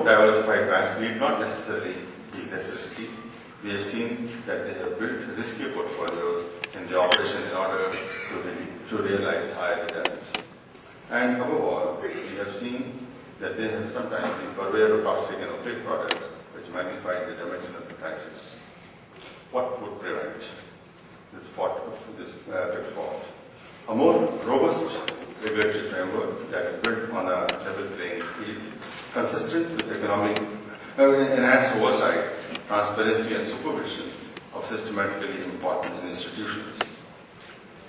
more diversified banks need not necessarily be less risky. We have seen that they have built riskier portfolios in the operation in order to realize higher returns. And above all, we have seen that they have sometimes been purveyor of toxic and opaque products which magnify the dimension of the crisis. What would prevent this pitfall? A more robust regulatory framework that is built on a level playing field, consistent with economic enhanced oversight, transparency and supervision of systematically important institutions.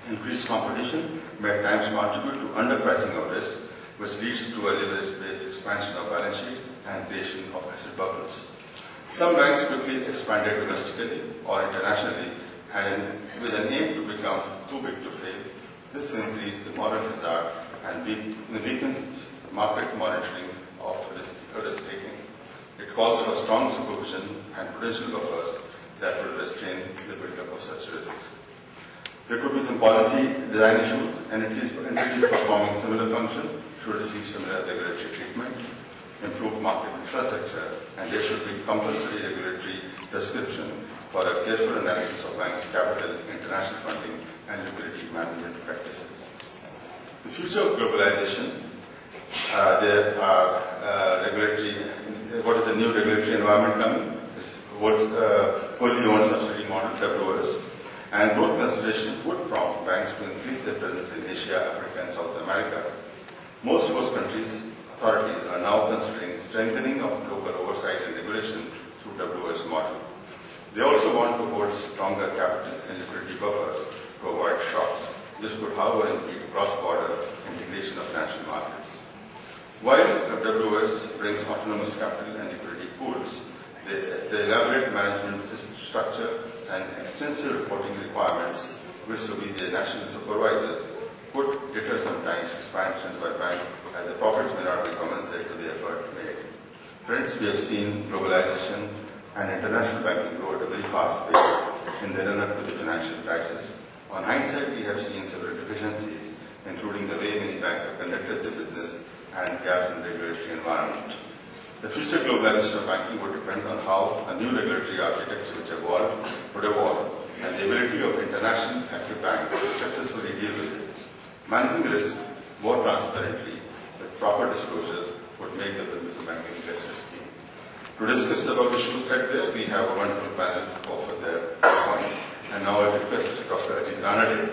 Increased competition may at times contribute to underpricing of risk, which leads to a leverage-based expansion of balance sheet and creation of asset bubbles. Some banks quickly expanded domestically or internationally and with an aim to become too big to fail. This increases the moral hazard and weakens market monitoring of risk-taking. It calls for strong supervision and prudential buffers that will restrain the build-up of such risks. There could be some policy design issues. Entities performing similar function should receive similar regulatory treatment, improve market infrastructure, and there should be compulsory regulatory prescription for a careful analysis of banks' capital, international funding, and liquidity management practices. The future of globalization, there are what is the new regulatory environment coming? It's wholly owned subsidy model, WOS, and growth considerations would prompt banks to increase their presence in Asia, Africa, and South America. Most host countries' authorities are now considering strengthening of local oversight and regulation through WOS model. They also want to hold stronger capital and liquidity buffers to avoid shocks. This could, however, impede cross-border integration of financial markets. While WOS brings autonomous capital and liquidity pools, the elaborate management system structure and extensive reporting requirements, which will be the national supervisors, could deter sometimes expansion by banks as the profits may not be commensurate to the effort made. Friends, we have seen globalization and international banking grow at a very fast pace in the run-up to the financial crisis. On hindsight, we have seen several deficiencies, including the way many banks have conducted their business and gaps in the regulatory environment. The future globalization of banking would depend on how a new regulatory architecture would evolve, and the ability of international active banks to successfully deal with it. Managing risk more transparently with proper disclosures would make the business of banking less risky. To discuss about issues right there, we have a wonderful panel to offer their points. And now I request Dr. Ajit Ranade